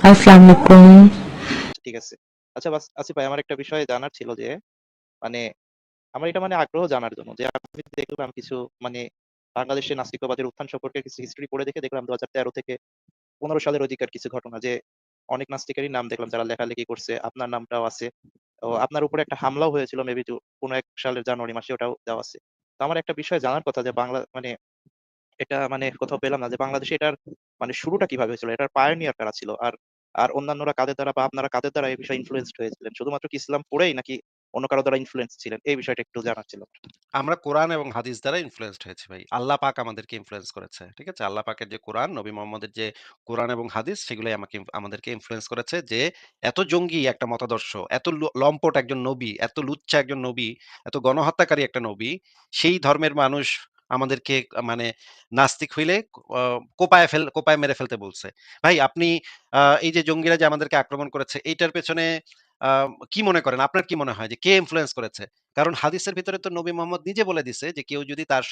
আসসালামু আলাইকুম। ঠিক আছে। আচ্ছা আসিফ ভাই, আমার একটা বিষয় জানার ছিল যে মানে আমার এটা আগ্রহ জানার জন্য যে আমি দেখলাম কিছু মানে বাংলাদেশের নাস্তিকবাদের উত্থান সম্পর্কে কিছু হিস্ট্রি পড়ে দেখে দেখলাম 2013 থেকে 15 সালের ওইদিকার কিছু ঘটনা যে অনেক নাস্তিকেরই নাম দেখলাম যারা লেখালেখি করছে, আপনার নামটাও আছে। তো আপনার উপরে একটা হামলাও হয়েছিল মেবি কোনো এক সালের জানুয়ারি মাসে, ওটাও দেওয়া আছে। তো আমার একটা বিষয় জানার কথা যে বাংলা এটা কোথাও পেলাম না যে বাংলাদেশে এটার শুরুটা কিভাবে হয়েছিল, এটার পায়োনিয়ার কারা ছিল, আর আর অন্যান্যরা কাদের দ্বারা বা আপনারা কাদের দ্বারা এই বিষয়ে ইনফ্লুয়েন্সড হয়েছিলেন, শুধুমাত্র কি ইসলাম পড়েই নাকি অন্য কারো দ্বারা ইনফ্লুয়েন্স ছিলেন, এই বিষয়টা একটু জানার ছিল। আমরা কোরআন এবং হাদিস দ্বারা ইনফ্লুয়েন্সড হয়েছি ভাই। আল্লাহ পাক আমাদেরকে ইনফ্লুয়েন্স করেছে। ঠিক আছে? আল্লাহ পাকের যে কোরআন, নবী মোহাম্মদের যে কোরআন এবং হাদিস সেগুলোই আমাদেরকে ইনফ্লুয়েন্স করেছে যে এত জঙ্গি একটা মতাদর্শ, এত লম্পট একজন নবী, এত লুচ্চা একজন নবী, এত গণহত্যাকারী একটা নবী, সেই ধর্মের মানুষ আমাদেরকে মানে নাস্তিক হইলে আ কোপায় মেরে ফেলতে বলছে। ভাই আপনি এই যে জঙ্গিরা যে আমাদেরকে আক্রমণ করেছে এইটার পেছনে আ কি মনে করেন? আপনার কি মনে হয় যে কে ইনফ্লুয়েন্স করেছে? কারণ হাদিসের ভিতরে তো নবী মোহাম্মদ নিজে বলে দিছে যে কেউ যদি তার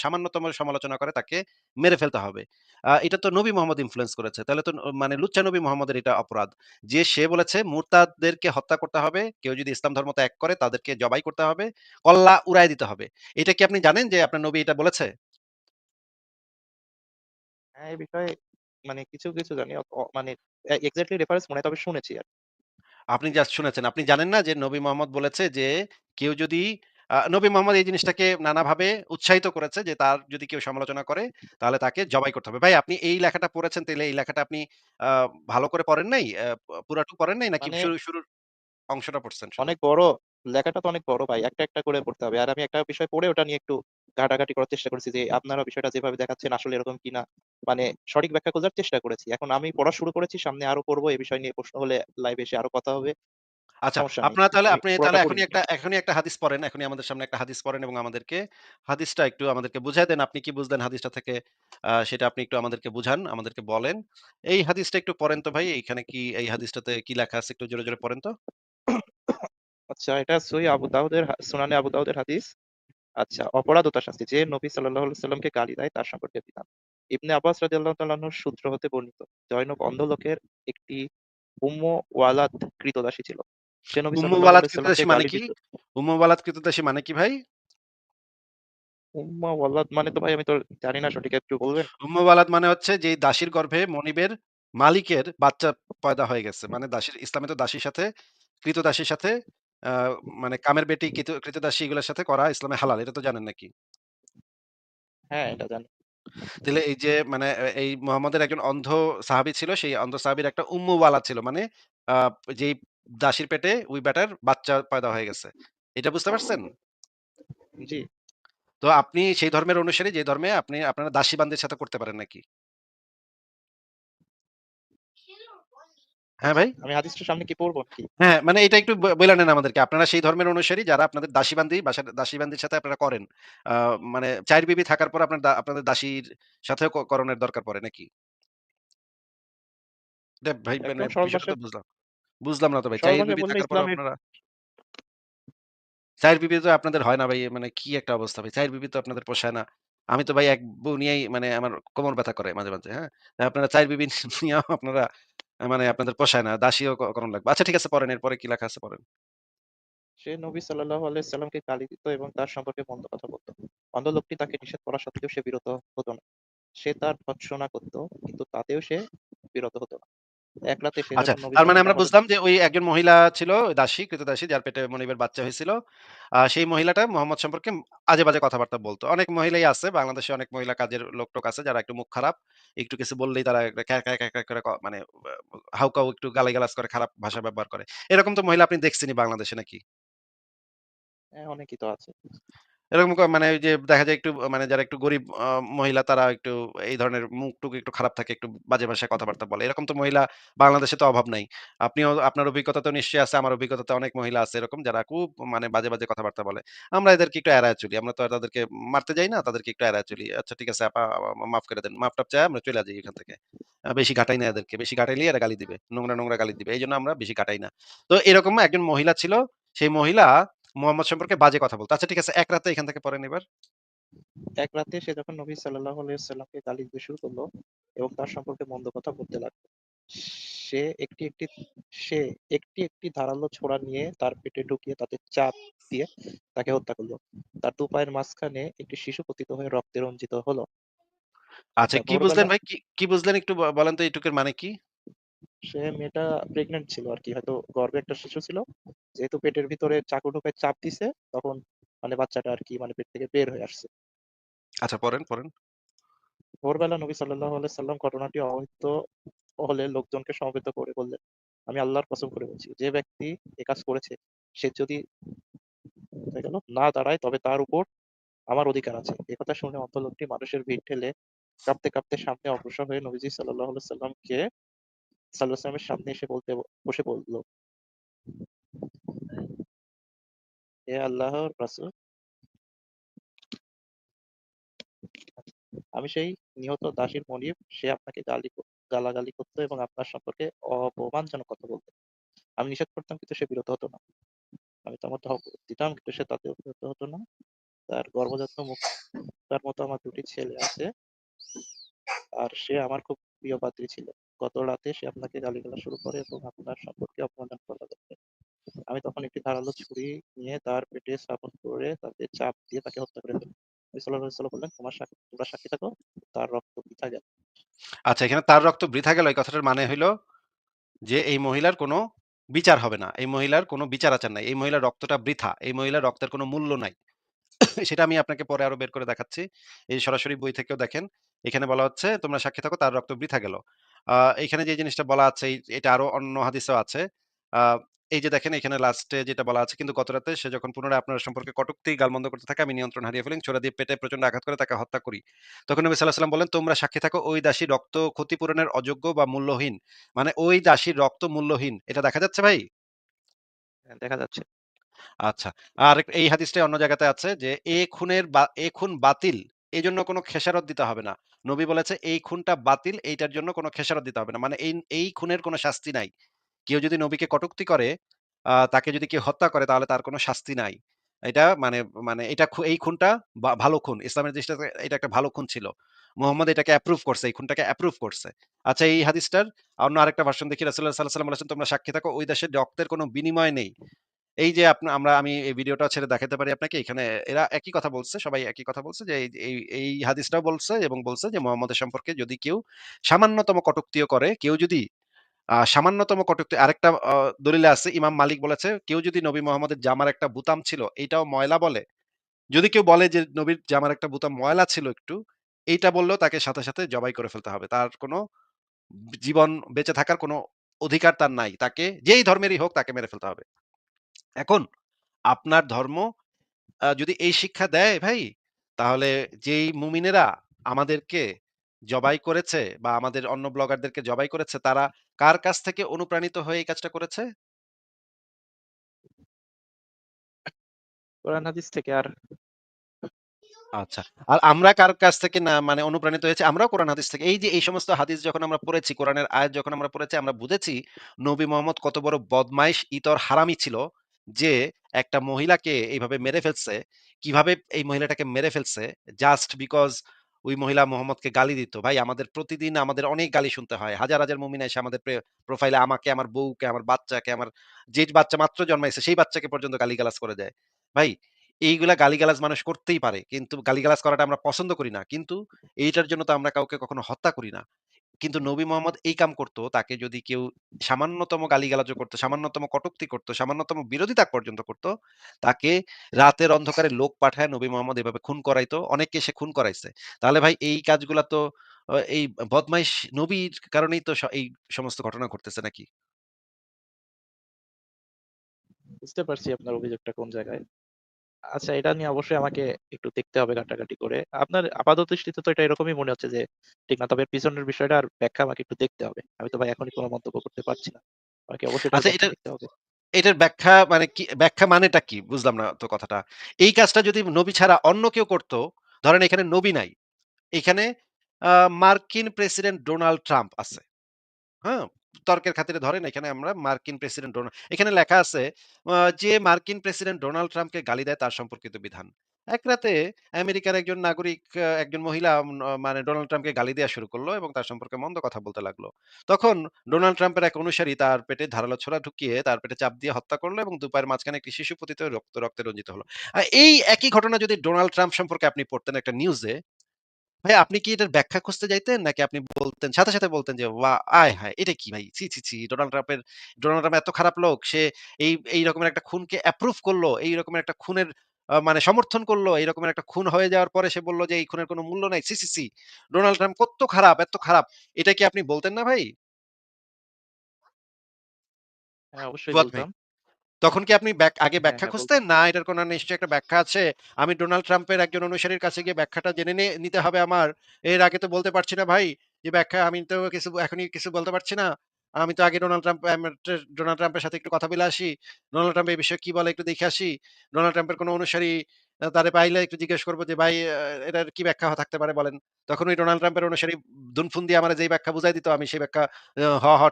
সামান্যতম সমালোচনা করে তাকে মেরে ফেলতে হবে। এটা তো নবী মোহাম্মদ ইনফ্লুয়েন্স করেছে। তাহলে তো মানে লুচ্চা নবী মোহাম্মদের এটা অপরাধ। যে সে বলেছে মুরতাদদেরকে হত্যা করতে হবে। কেউ যদি ইসলাম ধর্ম ত্যাগ করে তাদেরকে জবাই করতে হবে। কল্লা উড়ায় দিতে হবে। এটা কি আপনি জানেন যে আপনার নবী এটা বলেছে? হ্যাঁ, এই বিষয়ে কিছু কিছু জানি, এক্স্যাক্টলি রেফারেন্স মনে, তবে শুনেছি আর আপনি জাস্ট শুনেছেন। আপনি জানেন না যে নবী মোহাম্মদ বলেছে যে কেউ যদি নবী মোহাম্মদ এই জিনিসটাকে নানাভাবে উৎসাহিত করেছে যে তার যদি কেউ সমালোচনা করে তাহলে তাকে জবাই করতে হবে। ভাই আপনি এই লেখাটা পড়েছেন তাইলে এই লেখাটা আপনি আ ভালো করে পড়েন নাই? পুরাটুকু পড়েন নাই নাকি মানে শুরুর অংশটা পড়ছেন শুধু? অনেক বড়, লেখাটা তো অনেক বড় ভাই, একটা একটা করে পড়তে হবে। আর আমি একটা বিষয় পড়ে ওটা নিয়ে একটু ঘাটাঘাটি করার চেষ্টা করেছি যে আপনারা বিষয়টা যেভাবে দেখাচ্ছেন আসলে এরকম কিনা, সঠিক ব্যাখ্যা খোঁজার চেষ্টা করেছি। এখন আমি পড়া শুরু করেছি, সামনে আরো পড়বো, এই বিষয় নিয়ে প্রশ্ন হলে লাইভে এসে আরো কথা হবে, আচ্ছা, সমস্যা নেই। আমি আপনি তাহলে পুরোটা পড়িনি। এখনই একটা হাদিস পড়েন। এখনই আমাদের সামনে একটা হাদিস পড়েন এবং আমাদেরকে হাদিসটা একটু আমাদেরকে বুঝায় দেন। আপনি কি বুঝলেন হাদিসটা থেকে সেটা আপনি একটু আমাদেরকে বুঝান, আমাদেরকে বলেন। এই হাদিসটা একটু পড়েন তো ভাই। এইখানে কি এই হাদিসটাতে কি লেখা আছে একটু জোরে, জোরে পড়েন তো। আচ্ছা, এটা সুনানে আবু দাউদের হাদিস। আচ্ছা, অপরাধ ও তার শাস্তি। যে নবী সাল্লাল্লাহু আলাইহি সাল্লামকে গালি দেয় তার সম্পর্কে বিধান। ইবনে আব্বাস রাদিয়াল্লাহু তাআলা আনহুর সূত্র হতে বর্ণিত, জয়নব অন্ধ লোকের একটি উম্মু ওয়ালাদ ক্রীতদাসী ছিল। সে নবী উম্মু সাল্লাল্লাহু ওয়ালাদ আলাইহি সাল্লামকে কৃতদাসী মানে গালি কি? দিত। উম্মু ওয়ালাদ কৃতদাসী মানে কি ভাই? উম্মা ওয়ালাদ তো ভাই আমি তো জানি না সঠিক, একটু বলবেন? উম্মু ওয়ালাদ মানে হচ্ছে যেই দাসীর গর্ভে মনিবের মালিকের বাচ্চা পয়দা হয়ে গেছে। মানে দাসীর ইসলামে তো দাসীর সাথে ক্রীতদাসীর সাথে আ মানে কামের বেটি ক্রীতদাসী এগুলোর সাথে করা ইসলামে হালাল। এটা তো জানেন নাকি? হ্যাঁ, এটা জানি। তাহলে এই যে মানে এই মুহাম্মদের একজন অন্ধ সাহাবী ছিল। সেই অন্ধ সাহাবীর একটা উম্মু ওয়ালাদ ছিল। মানে আ যেই দাসীর পেটে ওই বেটার বাচ্চা পয়দা হয়ে গেছে। এটা বুঝতে পারছেন? জি। তো আপনি সেই ধর্মের অনুসারী যে ধর্মে আপনারা দাসী বান্দির সাথে করতে পারেন নাকি? হ্যাঁ আচ্ছা, ভাই? আমি হাদিসটার সামনে কি পড়বো নাকি? হ্যাঁ, মানে এটা একটু বইলা নেন আমাদেরকে। আপনারা সেই ধর্মের অনুসারী যারা আপনাদের দাসী বান্দির সাথে আপনারা করেন। আ মানে ৪ বিবি থাকার পর আপনাদের দাসীর সাথেও করণের দরকার পড়ে নাকি? এটা ভাই মানে একদম সরল বিষয়টা তো ভাষায়, বুঝলাম। বুঝলাম না তো ভাই। সরল ৪ ভাষায় বিবি বললে থাকার পরেও ইসলামের। আপনারা ৪ বিবি তো আপনাদের হয় না ভাই। মানে কি একটা অবস্থা ভাই। ৪ বিবি তো আপনাদের পোষায় না। আমি তো ভাই ১ বউ নিয়েই মানে আমার কোমর ব্যথা করে মাঝে, মাঝে, হ্যাঁ? আপনারা ৪ বিবি নিয়েও আপনারা মানে আপনাদের পোষায় না। দাসীও করণ লাগবে। আচ্ছা ঠিক আছে পড়েন। এরপরে কি লেখা আছে পড়েন। সে নবী সাল্লাল্লাহু আলাইহি সাল্লামকে গালি দিত এবং তার সম্পর্কে মন্দ কথা বলতো। অন্ধ লোকটি তাকে নিষেধ করা সত্ত্বেও সে বিরত হতো না। সে তার ভর্ৎসনা করত, কিন্তু তাতেও সে বিরত হতো না। এক রাতে সে আচ্ছা, যখন নবী তার মানে আমরা সাল্লাল্লাহু আলাইহি বুঝলাম যে ওই একজন মহিলা ছিল দাসী, ক্রীতদাসী যার পেটে মনিবের বাচ্চা হয়েছিল। সেই মহিলাটা মোহাম্মদ সম্পর্কে আজে-বাজে কথাবার্তা বলত। অনেক মহিলাই আছে, বাংলাদেশে অনেক মহিলা কাজের লোক-টোক আছে যারা একটু মুখ খারাপ। একটু কিছু বললেই তারা একটা ক্যাঁ, ক্যাঁ, ক্যাঁ, ক্যাঁ করে মানে হাউকাউ একটু গালিগালাজ করে, খারাপ ভাষা ব্যবহার করে। এরকম তো মহিলা আপনি দেখছেনই বাংলাদেশে নাকি? হ্যাঁ, অনেকেই তো আছে। এরকম মানে ওই যে দেখা যায় একটু মানে যারা একটু গরিব মহিলা তারা একটু এই ধরনের মুখ-টুক একটু খারাপ থাকে, একটু বাজে ভাষায় কথাবার্তা বলে। এরকম তো মহিলা বাংলাদেশে তো অভাব নাই। আপনার অভিজ্ঞতা তো নিশ্চয়ই আছে, আমার অভিজ্ঞতাতে অনেক মহিলা আছে এরকম যারা খুব মানে বাজে, বাজে কথাবার্তা বলে। আমরা এদেরকে একটু এড়ায় চলি। আমরা তো আর তাদেরকে মারতে যাই না, তাদেরকে একটু এড়ায় চলি। আচ্ছা ঠিক আছে আপা মাফ করে দেন। মাফ-টাফ চায় আমরা চইলা যাই এখান থেকে। বেশি গাটাই না এদেরকে। বেশি গাটাইলেই এরা গালি দিবে। নোংরা, নোংরা গালি দিবে। এইজন্য আমরা বেশি গাটাই না। তো এরকম একজন মহিলা ছিল। সেই মহিলা মোহাম্মদ সম্পর্কে বাজে কথা বলত। আচ্ছা ঠিক আছে এক রাতে এখান থেকে পড়েন এবার। এক রাতে সে যখন নবী সাল্লাল্লাহু আলাইহি সাল্লামকে গালি দিতে শুরু করলো এবং তার সম্পর্কে মন্দ কথা বলতে লাগলো, সে একটি একটি সে একটি ধারালো ছোরা নিয়ে তার পেটে ঢুকিয়ে তাতে চাপ দিয়ে তাকে হত্যা করলো। তার দু পায়ের মাঝখানে একটি শিশু পতিত হয়ে রক্তে রঞ্জিত হলো। আচ্ছা, আচ্ছা, কি বুঝলেন ভোরবেলা ভাই? কি বুঝলেন একটু বলেন তো এইটুকুর মানে কি? মেয়েটা প্রেগনেন্ট ছিল আর কি, হয়তো গর্ভে একটা শিশু ছিল। যেহেতু পেটের ভিতরে চাকু ঢোকায় চাপ দিছে, তখন মানে বাচ্চাটা আর কি মানে পেট থেকে বের হয়ে আসছে। আচ্ছা, পড়েন, পড়েন। ভোরবেলা নবী সাল্লাল্লাহু আলাইহি সাল্লাম ঘটনাটি অবহিত হলে লোকজনকে সমবেত করে বললেন, আমি আল্লাহর কসম করে বলছি, যে ব্যক্তি এ কাজ করেছে সে যদি হয়ে গেল না দাঁড়ায় তবে তার উপর আমার অধিকার আছে। এ কথা শুনে অন্ত লোকটি মানুষের ভিড় ঠেলে কাঁপতে কাঁপতে সামনে অগ্রসর হয়ে নবীজি সাল্লাল্লাহু আলাইহি সাল্লামের সামনে এসে বসে বলল, হে আল্লাহর রাসূল, আমি সেই নিহত দাসীর মনিব। সে আপনাকে গালাগালি করতো এবং আপনার সম্পর্কে অপমানজনক কথা বলতো। আমি নিষেধ করতাম কিন্তু সে বিরত হতো না। আমি তার মধ্যে দিতাম কিন্তু সে তাতেও বিরত হতো না। তার গর্ভজাত মুক্তার মতো আমার দুটি ছেলে আছে, আর সে আমার খুব প্রিয় পাত্রী ছিল। গত রাতে সে আপনাকে গালিগালাজ শুরু করে এবং আপনার সম্পর্কে অপমান করা লাগে। আমি তখন একটি ধারালো ছুরি নিয়ে তার পেটে স্থাপন করে তাতে চাপ দিয়ে তাকে হত্যা করে ফেলি। নবী সাল্লাল্লাহু আলাইহি ওয়াসাল্লাম বললেন, তোমরা সাক্ষী থাকো, তার রক্ত বৃথা গেল। আচ্ছা, এখানে তার রক্ত বৃথা গেল এই কথাটার মানে হইলো যে এই মহিলার কোনো বিচার হবে না। এই মহিলার কোনো বিচার-আচার নাই। এই মহিলার রক্তটা বৃথা। এই মহিলার রক্তের কোনো মূল্য নাই। সেটা আমি আপনাকে পরে আরো বের করে দেখাচ্ছি। এই সরাসরি বই থেকেও দেখেন। এখানে বলা হচ্ছে, "তোমরা সাক্ষী থাকো তার রক্ত বৃথা গেল।" এখানে যে জিনিসটা বলা আছে এটা আরো অন্য হাদিসেও আছে। আ এই যে দেখেন এখানে লাস্টে যেটা বলা আছে, "কিন্তু গতরাতে সে যখন পুনরায় আপনার সম্পর্কে কটূক্তি গালমন্দ করতে থাকে, আমি নিয়ন্ত্রণ হারিয়ে ফেলি। ছোরা দিয়ে পেটে প্রচন্ড আঘাত করে তাকে হত্যা করি।" তখন নবী সাল্লাল্লাহু আলাইহি ওয়াসাল্লাম বললেন, "তোমরা সাক্ষী থাকো ওই দাসী রক্ত ক্ষতিপূরণের অযোগ্য বা মূল্যহীন।" মানে ওই দাসীর রক্ত মূল্যহীন। এটা দেখা যাচ্ছে ভাই? হ্যাঁ, দেখা যাচ্ছে। আচ্ছা। আর এই হাদিসটাই অন্য জায়গাতে আছে যে, এ খুন বাতিল। এজন্য কোন খেসারত দিতে হবে না। নবী বলেছে, "এই খুনটা বাতিল, এইটার জন্য কোন খেসারত দিতে হবে না।" মানে এই খুনের কোন শাস্তি নাই। কেউ যদি নবীকে কটূক্তি করে, তাকে যদি কেউ হত্যা করে তাহলে তার কোন শাস্তি নাই। এটা মানে মানে এটা এই খুনটা ভালো খুন। ইসলামের দৃষ্টিতে এটা একটা ভালো খুন ছিল। মুহাম্মদ এটাকে অ্যাপ্রুভ করছে। এই খুনটাকে অ্যাপ্রুভ করছে। আচ্ছা, এই হাদিসটার অন্য আরেকটা ভার্সন দেখি। রাসূলুল্লাহ সাল্লাল্লাহু আলাইহি ওয়াসাল্লাম বলেছেন, "তোমরা সাক্ষী থাকো ওই দেশের রক্তের কোন বিনিময় নেই।" এই যে আমি এই ভিডিওটাও ছেড়ে দেখাতে পারি আপনাকে। এখানে এরা একই কথা বলছে, সবাই একই কথা বলছে যে এই হাদিসটাও বলছে এবং বলছে যে মুহাম্মদের সম্পর্কে যদি কেউ সামান্যতম কটূক্তিও করে, কেউ যদি সামান্যতম কটূক্তি আরেকটা দলিলে আছে ইমাম মালিক বলেছে, কেউ যদি নবী মুহাম্মদের জামার একটা বুতাম ছিল, এইটাও ময়লা বলে, যদি কেউ বলে যে নবীর জামার একটা বুতাম ময়লা ছিল একটু, এইটা বললেও তাকে সাথে, সাথে জবাই করে ফেলতে হবে। তার কোনো জীবন বেঁচে থাকার কোনো অধিকার তার নাই। তাকে যেই ধর্মেরই হোক তাকে মেরে ফেলতে হবে। এখন আপনার ধর্ম যদি এই শিক্ষা দেয় ভাই, তাহলে যেই মুমিনেরা আমাদেরকে জবাই করেছে বা আমাদের অন্য ব্লগারদেরকে জবাই করেছে, তারা কার কাছ থেকে অনুপ্রাণিত হয়ে এই কাজটা করেছে? কোরআন হাদিস থেকে। আর আচ্ছা। আর আমরা কার কাছ থেকে না মানে অনুপ্রাণিত হয়েছি? আমরাও কোরআন হাদিস থেকে। এই যে এই সমস্ত হাদিস যখন আমরা পড়েছি, কোরআনের আয়াত যখন আমরা পড়েছি, আমরা বুঝেছি নবী মোহাম্মদ কত বড় বদমাইশ, ইতর হারামি ছিল যে একটা মহিলাকে এইভাবে মেরে ফেলছে। কিভাবে এই মহিলাটাকে মেরে ফেলছে জাস্ট বিকজ ওই মহিলা মোহাম্মদকে গালি দিত। ভাই আমাদের প্রতিদিন আমাদের অনেক গালি শুনতে হয়। হাজার, হাজার মুমিন এসে আমাদের প্রোফাইলে আমাকে, আমার বউকে, আমার বাচ্চাকে, আমার যে বাচ্চা মাত্র জন্মাইছে সেই বাচ্চাকে পর্যন্ত গালিগালাজ করে দেয়। ভাই এইগুলা গালিগালাজ মানুষ করতেই পারে। কিন্তু গালিগালাজ করাটা আমরা পছন্দ করি না। কিন্তু এইটার জন্য তো আমরা কাউকে কখনো হত্যা করি না। কিন্তু নবী মোহাম্মদ এই কাম করত, তাকে যদি কেউ সামান্যতম গালিগালাজও করত, সামান্যতম কটূক্তি করত, সামান্যতম বিরোধিতা পর্যন্ত করত, তাকে রাতের অন্ধকারে লোক পাঠায় নবী মোহাম্মদ এভাবে খুন করাইতো। অনেককে সে খুন করাইছে। তাহলে ভাই এই কাজগুলা তো এই বদমাইশ নবীর কারণেই তো এই সমস্ত ঘটনা ঘটতেছে নাকি? বুঝতে পারছি আপনার অভিযোগটা কোন জায়গায়। আচ্ছা, এটা নিয়ে অবশ্যই আমাকে একটু দেখতে হবে ঘাটাঘাটি করে। আপনার আপাত দৃষ্টিতে তো এটা এরকমই মনে হচ্ছে যে ঠিক না, তবে এর পিছনের বিষয়টা আর ব্যাখ্যা আমাকে একটু দেখতে হবে। আমি তো ভাই এখনই কোনো মন্তব্য করতে পারছি না। আমাকে অবশ্যই এটার আচ্ছা, ব্যাখ্যা দেখতে হবে। এটার ব্যাখ্যা মানে কি? ব্যাখ্যা মানেটা কি? বুঝলাম না তো কথাটা। এই কাজটা যদি নবী ছাড়া অন্য কেউ করত, ধরেন এখানে নবী নাই। এখানে আ মার্কিন প্রেসিডেন্ট ডোনাল্ড ট্রাম্প আছে। হ্যাঁ? তর্কের খাতিরে ধরেন এখানে আমরা মার্কিন প্রেসিডেন্ট এখানে লেখা আছে যে মার্কিন প্রেসিডেন্ট ডোনাল্ড ট্রাম্পকে গালি দেয় তার সম্পর্কিত বিধান। এক রাতে আমেরিকার একজন নাগরিক একজন মহিলা মানে ডোনাল্ড ট্রাম্পকে গালি দেয়া শুরু করলো এবং তার সম্পর্কে মন্দ কথা বলতে লাগলো। তখন ডোনাল্ড ট্রাম্পের এক অনুসারী তার পেটে ধারালো ছোরা ঢুকিয়ে তার পেটে চাপ দিয়ে হত্যা করলো এবং দুপায়ের মাঝখানে একটি শিশু পতিত হয়ে রক্তে রঞ্জিত হলো। এই একই ঘটনা যদি ডোনাল্ড ট্রাম্প সম্পর্কে আপনি পড়তেন একটা নিউজে, ভাই আপনি কি এটার ব্যাখ্যা খুঁজতে যাইতেন? নাকি আপনি বলতেন সাথে বলতেন যে, আয় হায়! এটা কি ভাই? ছি, ছি, ছি! ডোনাল্ড ট্রাম্প এত খারাপ লোক। সে এই রকমের একটা খুনকে অ্যাপ্রুভ করলো। এই রকমের একটা খুনের মানে সমর্থন করলো। এই রকমের একটা খুন হয়ে যাওয়ার পরে সে বলল যে, এই খুনের কোনো মূল্য নাই। ছি, ছি, ছি! ডোনাল্ড ট্রাম্প কত্ত খারাপ, এত্ত খারাপ। এটা কি আপনি বলতেন না ভাই? হ্যাঁ, অবশ্যই ফুয়াদ ভাই? বলতাম। তখন কি আপনি আগে হ্যাঁ, ব্যাখ্যা হ্যাঁ খুঁজতেন? বলতাম। না এটার কোনো নিশ্চয়ই একটা ব্যাখ্যা আছে। আমি ডোনাল্ড ট্রাম্পের একজন অনুসারীর কাছে গিয়ে ব্যাখ্যাটা জেনে নিতে হবে আমার। এর আগে তো বলতে পারছি না ভাই। যে ব্যাখ্যা আমি তো এখনই কিছু বলতে পারছি না। আমি তো আগে ডোনাল্ড ট্রাম্পের সাথে একটু কথা বলে আসি। ডোনাল্ড ট্রাম্প এই বিষয়ে কি বলে একটু দেখে আসি। ডোনাল্ড ট্রাম্পের কোনো অনুসারী তারে পাইলে একটু জিজ্ঞেস করব যে, "ভাই এটার কি ব্যাখ্যা থাকতে পারে বলেন?" তখন ওই ডোনাল্ড ট্রাম্পের অনুসারী দুনফুন দিয়ে আমারে যেই ব্যাখ্যা বুঝাই দিত আমি সেই ব্যাখ্যা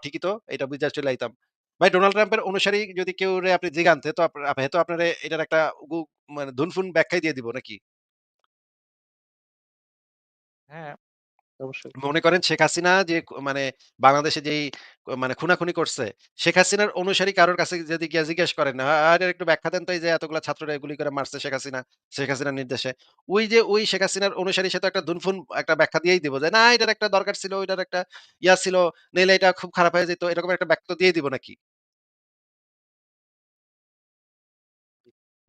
ঠিকই তো। এটা বুইঝা চলে আইতাম। ভাই ডোনাল্ড ট্রাম্পের অনুসারী যদি কেউরে আপনি জিগান তে তো হে তো আপনারে এটার একটা গু মানে ধুনফুন ব্যাখ্যাই দিয়ে দিব নাকি? হ্যাঁ, অবশ্যই। মনে করেন শেখ হাসিনা যে মানে বাংলাদেশে যেই মানে খুনাখুনি করছে, শেখ হাসিনার অনুসারী কারোর কাছে যদি গিয়া জিজ্ঞেস করেন, এটার একটু ব্যাখ্যা দেন তো এই যে এতগুলা ছাত্ররা গুলি করে মারছে শেখ হাসিনার নির্দেশে।" ওই শেখ হাসিনার অনুসারী সে তো একটা ধুনফুন একটা ব্যাখ্যা দিয়েই দিব যে, "না এটার একটা দরকার ছিল, ওইটার একটা ইয়া ছিল, নইলে এটা খুব খারাপ হয়ে যেত।" এরকম একটা ব্যাখ্যা তো দিয়ে দিব নাকি?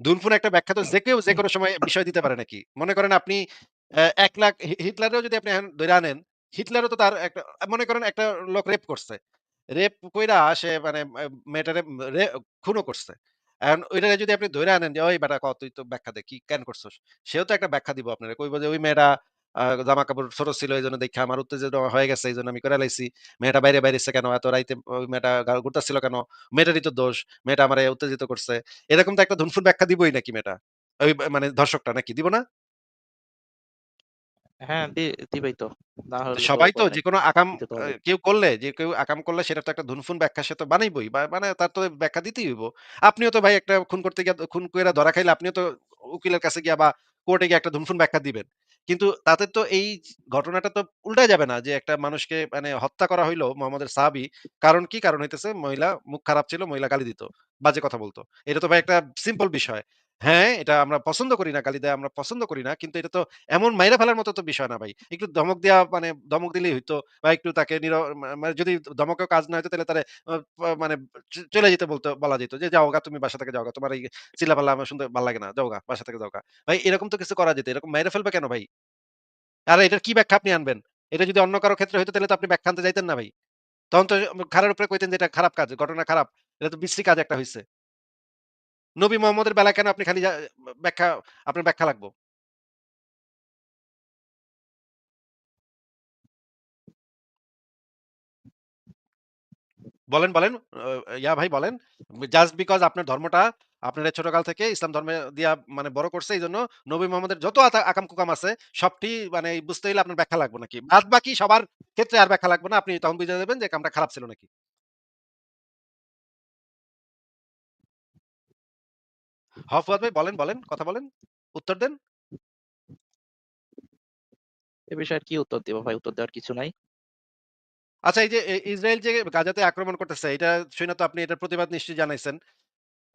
দুনফুন একটা ব্যাখ্যা তো যে কেউ যেকোনো সময় বিষয় দিতে পারে নাকি? মনে করেন আপনি ১,০০,০০০ হিটলারেও যদি আপনি এখন ধইরা আনেন, হিটলারও তো তার একটা মনে করেন একটা লোক রেপ করছে। রেপ কইরা সে মানে মেয়েটারে খুনও করছে। এখন ওইটারে যদি আপনি ধইরা আনেন যে, "ওই বেটা তুই তো ব্যাখ্যা দে। কি কেন করছস?" সেও তো একটা ব্যাখ্যা দিব আপনারে। কইব যে, "ওই মেয়েটা জামা-কাপড় ছোট ছিল এইজন্য দেইখা আমার উত্তেজনা হয়ে গেছে। এইজন্য আমি কইরা লাইছি। মেয়েটা বাইরে কেন? এত রাইতে ওই মেয়েটা ঘুরতাছিল কেন? মেয়েটারই তো দোষ। মেয়েটা আমারে উত্তেজিত করছে।" এরকম তো একটা ধুনফুন ব্যাখ্যা দিবই নাকি মেয়েটা? ওই মানে ধর্ষকটা নাকি দিব না? হ্যাঁ, দিবেই তো। না তো হলে তো সবাই তো উপায় নাই। যেকোনো আকাম দিতে তো আ হবেই। কেউ আকাম করলে সেটার তো একটা ধুনফুন ব্যাখ্যা সে তো বানাইবই। মানে তার তো ব্যাখ্যা দিতেই হইব। আপনিও তো ভাই একটা খুন করতে গিয়া খুন কইরা ধরা খাইলে আপনিও তো উকিলের কাছে গিয়া বা কোর্টে গিয়ে একটা ধুনফুন ব্যাখ্যা দিবেন। কিন্তু তাতে তো এই ঘটনাটা তো উল্টায় যাবে না যে একটা মানুষকে মানে হত্যা করা হইলো মোহাম্মদের সাহাবী। কারণ কি? কারণ হইতেছে মহিলা মুখ খারাপ ছিল, মহিলা গালি দিত। বাজে কথা বলত। এটা তো ভাই একটা সিম্পল বিষয়। হ্যাঁ, এটা আমরা পছন্দ করি না, গালি দেয়া আমরা পছন্দ করি না। কিন্তু এটা তো এমন মাইরা ফেলার মতো তো বিষয় না ভাই। একটু ধমক দেয়া মানে ধমক দিলেই হইতো বা একটু তাকে মানে যদি ধমকেও কাজ না হইতো তাহলে তারে আ মানে চলে যেতে বলা যেত যে, "যাওগা তুমি বাসা থেকে যাওগা। তোমার এই চিল্লাপাল্লা আমার শুনতে ভাল লাগে না। যাওগা, বাসা থেকে যাওগা।" ভাই এরকম তো কিছু করা যেত। এরকম মাইরা ফেলবে কেন ভাই? আর এটার কি ব্যাখ্যা আপনি আনবেন? এটা যদি অন্য কারো ক্ষেত্রে হইতো তাহলে তো আপনি ব্যাখ্যা আনতে যাইতেন না ভাই। তখন তো ঘাড়ের উপরে কইতেন যে, "এটা খারাপ কাজ, ঘটনা খারাপ। এটা তো বিশ্রী কাজ একটা হইছে।" নবী মোহাম্মদের বেলায় কেন আপনি খালি ব্যাখ্যা আপনার ব্যাখ্যা লাগবো? বলেন। ভাই বলেন। জাস্ট বিকজ আপনার ধর্মটা আপনার ছোটকাল থেকে ইসলাম ধর্মে দিয়া মানে বড় করছে এইজন্য নবী মোহাম্মদের যত আকাম-কুকাম আছে সবটি মানে বুঝতে হইলে আপনার ব্যাখ্যা লাগবে নাকি? বাদবাকি সবার ক্ষেত্রে আর ব্যাখ্যা লাগবে না। আপনি তখন বুঝে যাবেন যে কামটা খারাপ ছিল নাকি। ফুয়াদ ভাই বলেন, কথা বলেন। উত্তর দেন। এ বিষয়ে আর কি উত্তর দিব ভাই? উত্তর দেওয়ার কিছু নাই। আচ্ছা এই যে ইসরায়েল যে গাজাতে আক্রমণ করতেছে এটা শুইনা তো আপনি এটার প্রতিবাদ নিশ্চয়ই জানাইছেন।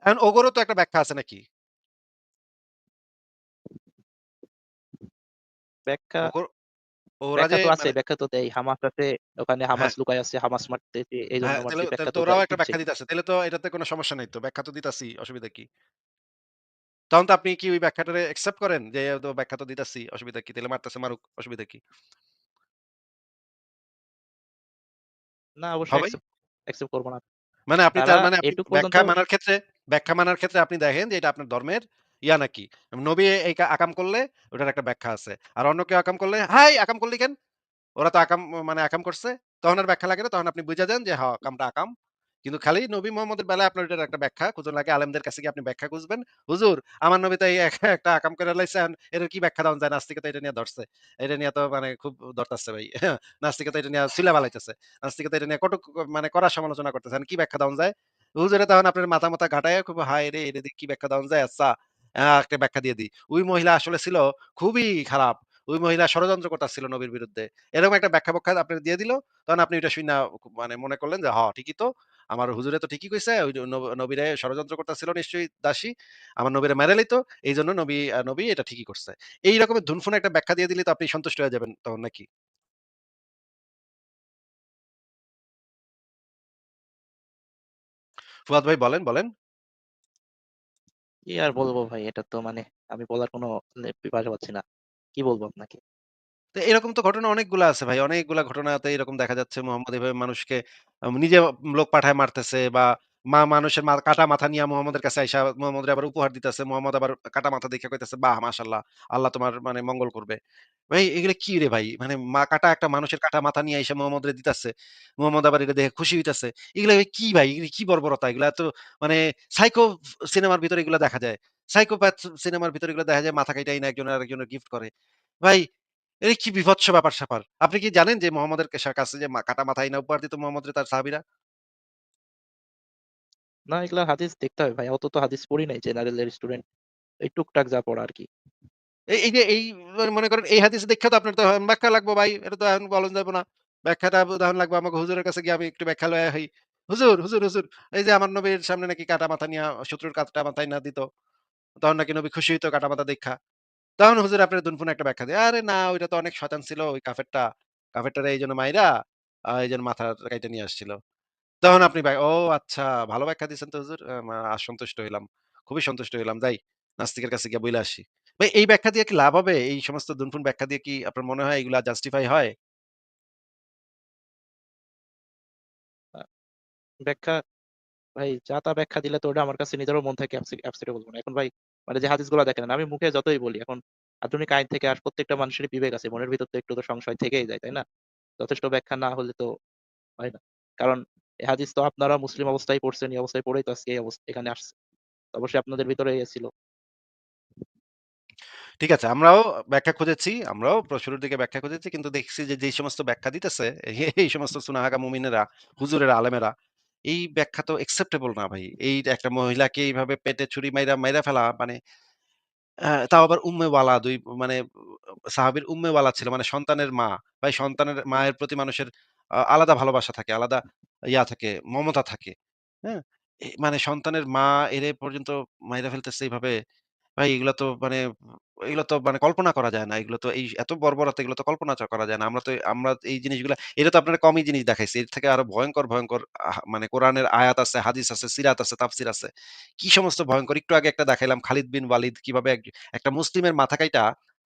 এখন ওগরও তো একটা ব্যাখ্যা আছে নাকি? ব্যাখ্যা ওগর ওরা ব্যাখ্যা যে তো আছে, মানে ব্যাখ্যা তো দেয়। হামাস আছে, ওখানে হামাস হ্যাঁ। লুকায় আছে, হামাস মারতেছে, এজন্য হ্যাঁ, মারছে। তাহলে ব্যাখ্যা তো তো ওরাও একটা দিচ্ছে। ব্যাখ্যা দিতেছে। তাইলে তো এটাতে কোনো সমস্যা নাই তো। ব্যাখ্যা তো দিতাছি, অসুবিধা কি? তখন তো আপনি কি ওই ব্যাখ্যাটারে অ্যাকসেপ্ট করেন? যে তো ব্যাখ্যা তো দিতাছি, অসুবিধা কি? তাইলে মারতেছে মারুক, অসুবিধা কি? না, অবশ্যই হবে? অ্যাকসেপ্ট করব না। মানে আপনি তারা তার মানে আপনি এটুক পর্যন্ত ব্যাখ্যা মানার ক্ষেত্রে আপনি দেখেন যে এটা আপনার ধর্মের ইয়া নাকি? নবী এই আকাম করলে ওটার একটা ব্যাখ্যা আছে। আর অন্য কেউ আকাম করলে, "হাই! আকাম করলি কেন?" ওরা তো মানে আকাম করছে। তখন আর ব্যাখ্যা লাগে না। তখন আপনি বুঝা যান যে আকামটা আকাম। কিন্তু খালি নবী মোহাম্মদের বেলায় আপনার এটার একটা ব্যাখ্যা খুঁজুন লাগে আলেমদের কাছে গিয়ে আপনি ব্যাখ্যা খুঁজবেন। হুজুর আমার নবী তো এই একটা আকাম করে লাইছে এটার কি ব্যাখ্যা দেওয়া যায়? নাস্তিকে এটা নিয়ে ধরছে। এটা নিয়ে তো মানে খুব ধরতাছে ভাই। নাস্তিকে তো এটা নিয়ে ছুইলা ফালাইতেছে। নাস্তিকে তো এটা নিয়ে কটূক মানে কড়া সমালোচনা করতেছে। এখন কি ব্যাখ্যা দেওয়া যায়? হুজুরে তখন আপনার মাথা ঘাটাইয়া খুব হায় রে! এটা দিয়ে কি ব্যাখ্যা দেওয়া যায়? আচ্ছা একটা ব্যাখ্যা দিয়ে দিই। ওই মহিলা আসলে ছিল খুবই খারাপ। ওই মহিলা ষড়যন্ত্র করতাছিল নবীর বিরুদ্ধে। এরকম একটা ব্যাখ্যা-ব্যাখ্যা আপনারে দিয়ে দিল। তখন আপনি ওইটা শুইনা মানে মনে করলেন যে, ঠিকই তো। আমার হুজুরে তো ঠিকই কইছে। ওই নবীরে ষড়যন্ত্র করতাছিল নিশ্চয়ই দাসী। আমার নবীরে মেরে লাইতো। এইজন্য নবী এটা ঠিকই করছে। এই রকমের ধুনফুন একটা ব্যাখ্যা দিয়ে দিলে তো আপনি সন্তুষ্ট হয়ে যাবেন তখন নাকি? ফুয়াদ ভাই বলেন, বলেন। কি আর বলবো ভাই, এটা তো মানে আমি বলার কোনো ভাষা পাচ্ছি না। কি বলবো আপনাকে? তো এরকম তো ঘটনা অনেকগুলা আছে ভাই। অনেকগুলা ঘটনাতে এরকম দেখা যাচ্ছে মোহাম্মদ এভাবে মানুষকে নিজে লোক পাঠায় মারতেছে বা মানুষের কাটা মাথা নিয়া মোহাম্মদের কাছে আইসা মোহাম্মদের আবার উপহার দিতেছে। মোহাম্মদ আবার কাটা মাথা দেখে কইতেছে, "বাহ! মাশাআল্লাহ। আল্লাহ তোমার মানে মঙ্গল করবে।" ভাই এগুলা কি রে ভাই? মানে কাটা একটা মানুষের কাটা মাথা নিয়ে আইসা মোহাম্মদরে দিতেছে। মোহাম্মদ আবার এটা দেখে খুশি হইতেছে। এগুলা ভাই কি ভাই? এগুলা কি বর্বরতা? এগুলা এত মানে সাইকো সিনেমার ভিতরে এগুলা দেখা যায়। সাইকোপ্যাথ সিনেমার ভিতরে এগুলা দেখা যায় মাথা কাইটা আইনা একজনের আরেকজনের গিফট করে। ভাই এই কি বিভৎস ব্যাপার-স্যাপার! আপনি কি জানেন যে মোহাম্মদের কাছে যে কাটা মাথা আইনা উপহার দিত মোহাম্মদরে তার সাহাবীরা? না, এগুলা হাদিস দেখতে হবে ভাই। অত তো হাদিস পড়ি নাই, জেনারেলের স্টুডেন্ট। এই টুকটাক যা পড়া আরকি। এই যে মনে করেন এই হাদিস দেইখা তো আপনার তো এখন ব্যাখ্যা লাগবো ভাই। এটা তো এখন বলন যাইব না। ব্যাখ্যাটা তখন লাগবে আমাকে হুজুরের কাছে গিয়ে আমি একটু ব্যাখ্যা লইয়া আহি। হুজুর, এই যে আমার নবীর সামনে নাকি কাটা মাথা নিয়া শত্রুর কাটা মাথা আইনা দিত। তখন নাকি নবী খুশি হইতো কাটা মাথা দেইখা। তখন হুজুর আপনার দুনফুন একটা ব্যাখ্যা দেয়। আরে না ওইটা তো অনেক শয়তান ছিল ওই কাফেরটা। কাফেরটারে এইজন্য মাইরা এইজন্য মাথা কাইটা নিয়ে আসছিল। তখন আপনি ও আচ্ছা ভালো ব্যাখ্যা দিছেন তো হুজুর। সন্তুষ্ট হইলাম। খুবই সন্তুষ্ট হইলাম। যাই নাস্তিকের কাছে গিয়া বইলা আসি। ভাই এই ব্যাখ্যা দিয়ে কি লাভ হবে? এই সমস্ত দুনফুন ব্যাখ্যা দিয়ে কি আপনার মনে হয় এগুলা জাস্টিফাই হয়? আ ব্যাখ্যা ভাই যা তা ব্যাখ্যা দিলে তো ওটা আমার কাছে নিজেরও মন থেকে অ্যাকসেপ্টেবল মনে হয়। এখন ভাই মানে যে হাদিসগুলা দেখেন, আমি মুখে যতই বলি, এখন আধুনিক আইন থেকে আর প্রত্যেকটা মানুষেরই বিবেক আছে। মনের ভিতর তো একটু তো সংশয় থেকেই যায়, তাই না? যথেষ্ট ব্যাখ্যা না হলে তো হয় না। কারণ এই হাদিস তো আপনারা মুসলিম অবস্থায় পড়ছেন, এই অবস্থায় পড়েই তো আজকে এই এখানে আসছে। তো অবশ্যই আপনাদের ভিতরে ইয়ে ছিল। ঠিক আছে আমরাও ব্যাখ্যা খুঁজেছি। আমরাও শুরুর দিকে ব্যাখ্যা খুঁজেছি। কিন্তু দেখছি যে যেই সমস্ত ব্যাখ্যা দিতেছে এই সমস্ত সুনাহাগা মুমিনেরা, হুজুরেরা, আলেমেরা এই ব্যাখ্যা তো অ্যাকসেপ্টেবল না ভাই। এই একটা মহিলাকে এইভাবে পেটে ছুরি মাইরা, মাইরা ফেলা মানে তাও আবার উম্মে ওয়ালা ২ মানে সাহাবীর উম্মে ওয়ালা ছিল। মানে সন্তানের মা। ভাই সন্তানের মায়ের প্রতি মানুষের আলাদা ভালোবাসা থাকে, আলাদা থাকে, মমতা থাকে। হ্যাঁ? মানে সন্তানের মা এরে পর্যন্ত মাইরা ফেলতেছে এইভাবে। ভাই এগুলা তো মানে কল্পনা করা যায় না। এগুলো তো এত বর্বরতা এগুলো তো কল্পনা করা যায় না। আমরা এই জিনিসগুলা এটা তো আপনারা কমই জিনিস দেখাইছি। এর থেকে আরো ভয়ংকর, ভয়ংকর মানে কোরআনের আয়াত আছে, হাদিস আছে, সিরাত আছে, তাফসির আছে। কি সমস্ত ভয়ংকর একটু আগে একটা দেখাইলাম খালিদ বিন ওয়ালিদ কিভাবে একটা মুসলিমের মাথা কাইটা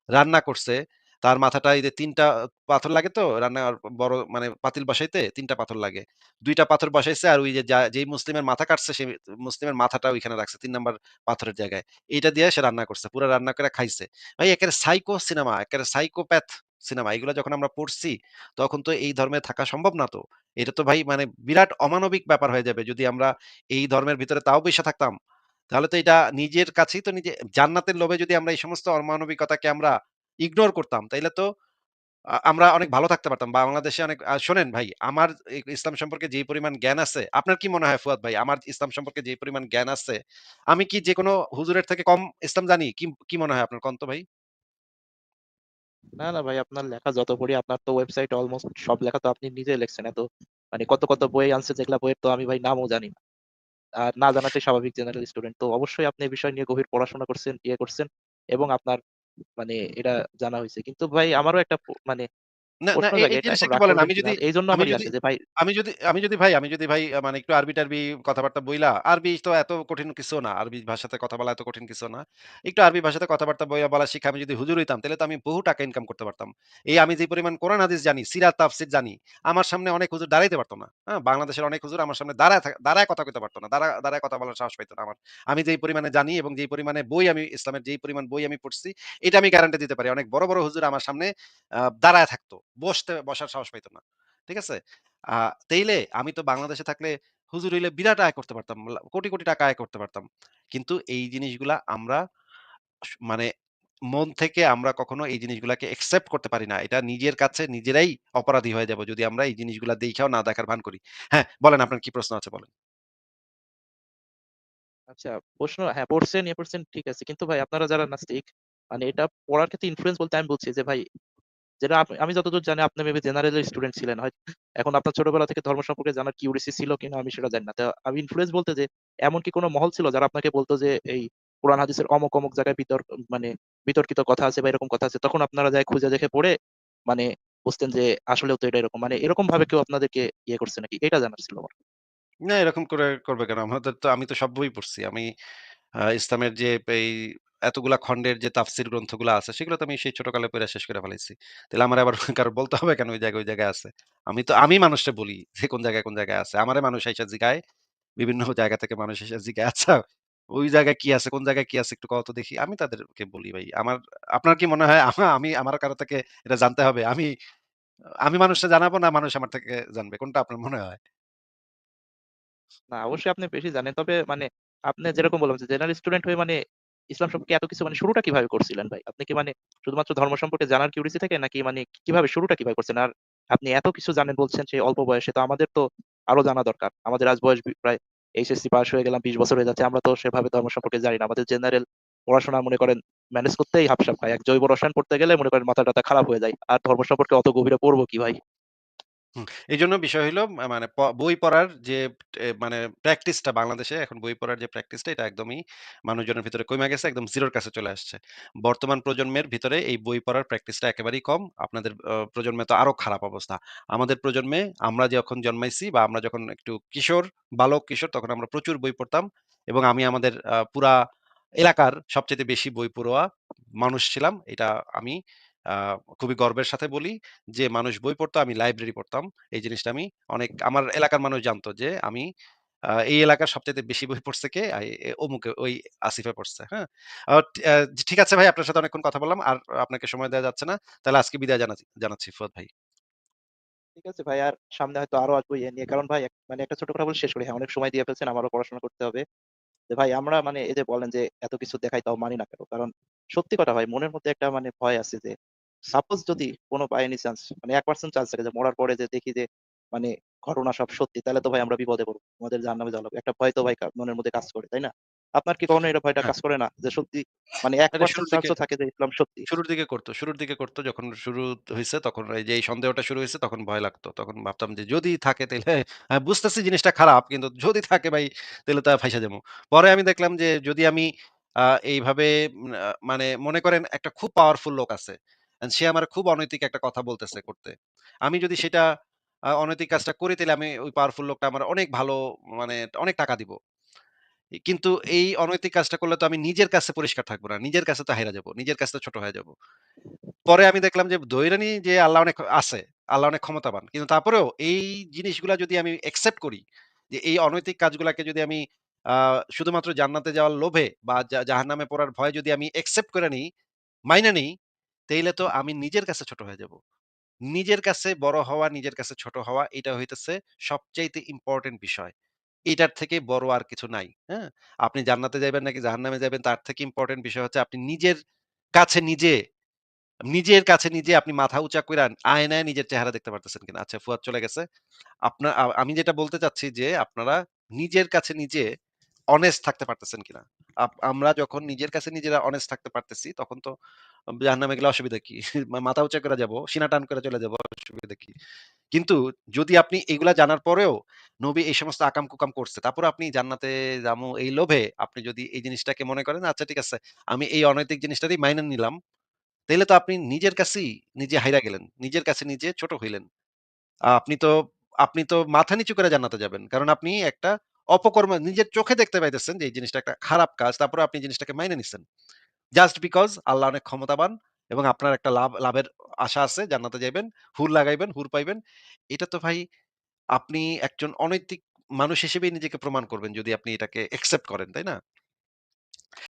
রান্না করছে। তার মাথাটা এই যে ৩ টা পাথর লাগে তো রান্নার বড় মানে পাতিল বসাইতে ৩ টা পাথর লাগে। ২ টা পাথর বসাইছে আর ওই যে যেই মুসলিমের মাথা কাটছে সেই মুসলিমের মাথাটা ওইখানে রাখছে ৩ নাম্বার পাথরের জায়গায়। এইটা দিয়ে সে রান্না করছে। পুরা রান্না করে খাইছে। ভাই একেবারে সাইকো সিনেমা, একেবারে সাইকোপ্যাথ সিনেমা। এগুলা যখন আমরা পড়ছি, তখন তো এই ধর্মে থাকা সম্ভব না তো। এটা তো ভাই মানে বিরাট অমানবিক ব্যাপার হয়ে যাবে। যদি আমরা এই ধর্মের ভিতরে তাও বইসা থাকতাম, তাহলে তো এটা নিজের কাছেই তো নিজে জান্নাতের লোভে যদি আমরা এই সমস্ত অমানবিকতাকে আমরা ইগনোর করতাম, তাইলে তো আমরা অনেক ভালো থাকতে পারতাম। বাংলাদেশে অনেক শোনেন ভাই, আমার ইসলাম সম্পর্কে যেই পরিমাণ জ্ঞান আছে, আপনার কি মনে হয় ফুয়াদ ভাই? আমার ইসলাম সম্পর্কে যেই পরিমাণ জ্ঞান আছে, আমি কি যেকোনো হুজুরের থেকে কম ইসলাম জানি? কি মনে হয় আপনার? কোন তো ভাই? না, না ভাই, আপনার লেখা যত পড়ি, আপনার তো ওয়েবসাইটে অলমোস্ট সব লেখা তো আপনি নিজেই লিখছেন। এত মানে কত, কত বই আনছে, যেগুলা বইয়ের তো আমি ভাই নামও জানি না। আর না জানাটাই স্বাভাবিক, জেনারেল স্টুডেন্ট। তো অবশ্যই আপনি এই বিষয় নিয়ে গভীর পড়াশোনা করছেন, ইয়ে করছেন, এবং আপনার মানে এটা জানা হইছে। কিন্তু ভাই আমারও একটা মানে না, না প্রশ্ন এই জাগে, এটা জিনিসটা এখন একটু রাগ বলেন। করবেন কিনা। আর এইজন্য আমি আমারই যদি আসে যে ভাই, আমি যদি ভাই মানে একটু আরবি-টারবি কথাবার্তা বইলা, আরবি তো এত কঠিন কিছু না। আরবি ভাষাতে কথা বলা এত কঠিন কিছু না। একটু আরবি ভাষাতে কথাবার্তা বলা শিখে আমি যদি হুজুর হইতাম, তাইলে তো আমি বহু টাকা ইনকাম করতে পারতাম। আমি যে পরিমাণ কোরআন হাদিস জানি, সিরাত তাফসীর জানি, আমার সামনে অনেক হুজুর দাঁড়াইতে পারত না। হ্যাঁ? বাংলাদেশের অনেক হুজুর আমার সামনে দাঁড়ায় কথা কইতে পারত না। দাঁড়ায় কথা বলার সাহস পাইত না আমার। আমি যেই পরিমাণে জানি এবং যেই পরিমাণে বই আমি ইসলামের যেই পরিমাণ বই আমি পড়ছি, এটা আমি গ্যারান্টি দিতে পারি। অনেক বড়, বড় হুজুর আমার সামনে দাঁড়ায় থাকতো। বসার সাহস পাইত না। ঠিক আছে? আ তেইলে আমি তো বাংলাদেশে থাকলে হুজুর হইলে বিরাট আয় করতে পারতাম। কোটি, কোটি টাকা আয় করতে পারতাম। কিন্তু এই জিনিসগুলা আমরা মানে মন থেকে আমরা কখনো এই জিনিসগুলাকে একসেপ্ট করতে পারি না। এটা নিজের কাছে নিজেরাই অপরাধী হয়ে যাব যদি আমরা এই জিনিসগুলা দেইখাও না দেখার ভান করি। হ্যাঁ, বলেন আপনার কি প্রশ্ন আছে বলেন? আচ্ছা, প্রশ্ন হ্যাঁ, পড়ছেন, ইয়ে পড়ছেন ঠিক আছে। কিন্তু ভাই আপনারা যারা নাস্তিক মানে এটা পড়ার ক্ষেত্রে ইনফ্লুয়েন্স বলতে আমি বলছি যে ভাই যেটা আমি যতদূর জানি আপনি মেবি জেনারেলের স্টুডেন্ট ছিলেন। এখন আপনার ছোটবেলা থেকে ধর্ম সম্পর্কে জানার কিউরিসি ছিল কিনা আমি সেটা জানি না। তো আমি ইনফ্লুয়েন্স বলতে যে এমন কি কোনো মহল ছিল যারা আপনাকে বলতো যে এই কোরআন হাদিসের অমুক, অমুক জায়গায় মানে বিতর্কিত কথা আছে বা এরকম কথা আছে। তখন আপনারা যায়ে খুঁজে দেখে পড়ে মানে বুঝতেন যে আসলেও তো এটা এরকম। মানে এরকম ভাবে কেউ আপনাদেরকে ইয়ে করছে নাকি? এটা জানার ছিল আমার। না এরকম করে করবে কেন? আমি তো সব বই পড়ছি। আমি ইসলামের যে এই এতগুলা খন্ডের যে তাফসীর গ্রন্থগুলা আছে সেগুলো তো আমি সেই ছোটকালে পইড়া শেষ করে ফেলাইছি। তাইলে আমারে আবার কারো বলতে হবে কেন ওই জায়গায় আছে? আমি মানুষরে বলি যে কোন জায়গায় আছে। আমারে মানুষ আইসা জিগায়, বিভিন্ন জায়গা থেকে মানুষ এসে জিগায়, "আচ্ছা ওই জায়গায় কি আছে? কোন জায়গায় কি আছে একটু কও তো দেখি।" আমি তাদেরকে বলি ভাই। আপনার কি মনে হয় আমার কারো থেকে এটা জানতে হবে? আমি মানুষরে জানাবো না মানুষ আমার থেকে জানবে? কোনটা আপনার মনে হয়? না, অবশ্যই আপনি বেশি জানেন। তবে মানে আপনি যেরকম বললাম যে জেনারেল স্টুডেন্ট হয়ে মানে ইসলাম সম্পর্কে এত কিছু মানে শুরুটা কিভাবে করছিলেন ভাই? আপনি কি মানে শুধুমাত্র ধর্ম সম্পর্কে জানার কিউরিসি থেকে নাকি মানে কিভাবে শুরুটা কিভাবে করছেন? আর আপনি এত কিছু জানেন বলছেন সেই অল্প বয়সে তো আমাদের তো আরো জানা দরকার। আমাদের আজ বয়স প্রায় এইচএসসি পাস হয়ে গেলাম ২০ বছর হয়ে যাচ্ছে। আমরা তো সেভাবে ধর্ম সম্পর্কে জানি না। আমাদের জেনারেল পড়াশোনা মনে করেন ম্যানেজ করতেই হাফ-সাফ খাই। এক জৈব রসায়ন পড়তে গেলে মনে করেন মাথা-টাথা খারাপ হয়ে যায়। আর ধর্ম সম্পর্কে অত গভীরে পড়বো কি ভাই? হুম, এইজন্য বিষয় হইলো মানে বই পড়ার যে মানে প্র্যাকটিসটা বাংলাদেশে এখন বই পড়ার যে প্র্যাকটিসটা এটা একদমই মানুষজনের ভিতরে কইমা গেছে, একদম জিরোর কাছে চলে আসছে। বর্তমান প্রজন্মের ভিতরে এই বই পড়ার প্র্যাকটিসটা একেবারেই কম। আপনাদের প্রজন্মে তো আরো খারাপ অবস্থা। আমাদের প্রজন্মে আমরা যখন জন্মাইছি বা আমরা যখন একটু কিশোর, বালক কিশোর তখন আমরা প্রচুর বই পড়তাম এবং আমি আমাদের পুরা এলাকার সবচাইতে বেশি বই পড়ুয়া মানুষ ছিলাম। এটা আমি আ খুবই গর্বের সাথে বলি যে মানুষ বই পড়তো, আমি লাইব্রেরি পড়তাম। এই জিনিসটা আমি আমার এলাকার মানুষ জানতো যে আমি এই এলাকার সবচাইতে বেশি বই পড়ছে কে? অমুকে ওই আসিফে পড়ছে। হ্যাঁ? আ টি আ ঠিক আছে ভাই আপনার সাথে অনেকক্ষণ কথা বললাম। আর আপনাকে সময় দেয়া যাচ্ছে না। তাহলে আজকে বিদায় জানাচ্ছি ফুয়াদ ভাই। ঠিক আছে ভাই, আর সামনে হয়তো আরো আসবো ইয়ে নিয়ে। কারণ ভাই মানে একটা ছোট কথা বলে শেষ করি। হ্যাঁ, অনেক সময় দিয়ে ফেলছেন, আমারও পড়াশোনা করতে হবে। যে ভাই আমরা মানে এই যে বলেন যে এত কিছু দেখাই তাও মানি না কেন? কারণ সত্যি কথা ভাই মনের মধ্যে একটা মানে ভয় আছে যে সাপোজ যদি কোনো বাই এনি চান্স মানে 1% চান্স থাকে যে মরার পরে যে দেখি যে মানে ঘটনা সব সত্যি, তাহলে তো ভাই আমরা বিপদে পড়বো। আমাদের জাহান্নামে যাওয়া লাগবে। একটা ভয় তো ভাই মনের মধ্যে কাজ করে, তাই না? আপনার কি কখনো এটা ভয়টা হ্যাঁ, কাজ করে না? যে সত্যি মানে এটা 1% চান্সও থাকে যে ইসলাম সত্যি? শুরুর দিকে করতো। যখন শুরু হইছে তখন এই যে এই সন্দেহটা শুরু হইছে তখন ভয় লাগতো। তখন ভাবতাম যে যদি থাকে তাইলে বুঝতেছি জিনিসটা খারাপ কিন্তু যদি থাকে ভাই তাইলে তো ফাইসা যামু। পরে আমি দেখলাম যে যদি আমি আ এইভাবে মানে মনে করেন একটা খুব পাওয়ারফুল লোক আছে। সে আমার খুব অনৈতিক একটা কথা বলতেছে করতে। আমি যদি সেটা অনৈতিক কাজটা করি তাইলে আমি ওই পাওয়ারফুল লোকটা আমার অনেক ভালো মানে অনেক টাকা দিব। কিন্তু এই অনৈতিক কাজটা করলে তো আমি নিজের কাছে পরিষ্কার থাকব না। নিজের কাছে তো হাইরা যাবো। নিজের কাছে তো ছোট হয়ে যাবো। পরে আমি দেখলাম যে ধইরা নিই যে আল্লাহ অনেক আছে। আল্লাহ অনেক ক্ষমতাবান। কিন্তু তারপরেও এই জিনিসগুলা যদি আমি একসেপ্ট করি, যে এই অনৈতিক কাজগুলাকে যদি আমি আ শুধুমাত্র জান্নাতে যাওয়ার লোভে বা জাহান্নামে পড়ার ভয়ে যদি আমি একসেপ্ট করে নিই, মাইনা নিই, তাইলে তো আমি নিজের কাছে ছোট হয়ে যাব। নিজের কাছে বড় হওয়া, নিজের কাছে ছোট হওয়া এটা হইতেছে সবচাইতে ইম্পোর্টেন্ট বিষয়। এটার থেকে বড় আর কিছু নাই। হ্যাঁ? আপনি জান্নাতে যাইবেন নাকি জাহান্নামে যাবেন তার থেকে ইম্পোর্টেন্ট বিষয় হচ্ছে আপনি কাছে নিজে নিজের কাছে নিজে আপনি মাথা উঁচা কইরা আয়নায় নিজের চেহারা দেখতে পারতেছেন কিনা। আচ্ছা ফুয়াদ চলে গেছে। আমি যেটা বলতে চাচ্ছি যে আপনারা নিজের কাছে নিজে অনেস্ট থাকতে পারতেছেন কিনা? আমরা যখন নিজের কাছে নিজেরা অনেস্ট থাকতে পারতেছি তখন তো জাহান্নামে গেলে অসুবিধা কি? মাথা উঁচা করে যাবো, সিনা টান করে চলে যাবো, অসুবিধা কি? কিন্তু যদি আপনি এগুলা জানার পরেও নবী এই সমস্ত আকাম-কুকাম করছে। তারপরে আপনি জান্নাতে যামু এই লোভে আপনি যদি এই জিনিসটাকে মনে করেন, আচ্ছা ঠিক আছে, আমি এই অনৈতিক জিনিসটারই মাইনা নিলাম। তাইলে তো আপনি নিজের কাছেই নিজে হাইরা গেলেন। নিজের কাছে নিজে ছোট হইলেন। আ আপনি তো আপনি তো মাথা নিচু করে জান্নাতে যাবেন। কারণ আপনি একটা অপকর্ম নিজের চোখে দেখতে পাইতেছেন যে এই জিনিসটা একটা খারাপ কাজ। তারপরেও আপনি জিনিসটাকে মাইনে নিছেন। জাস্ট বিকজ আল্লাহ অনেক ক্ষমতাবান এবং আপনার একটা লাভের আশা আছে। জান্নাতে যাইবেন, হুর লাগাইবেন, হুর পাইবেন। এটা তো ভাই আপনি একজন অনৈতিক মানুষ হিসেবেই নিজেকে প্রমাণ করবেন যদি আপনি এটাকে অ্যাকসেপ্ট করেন, তাই না?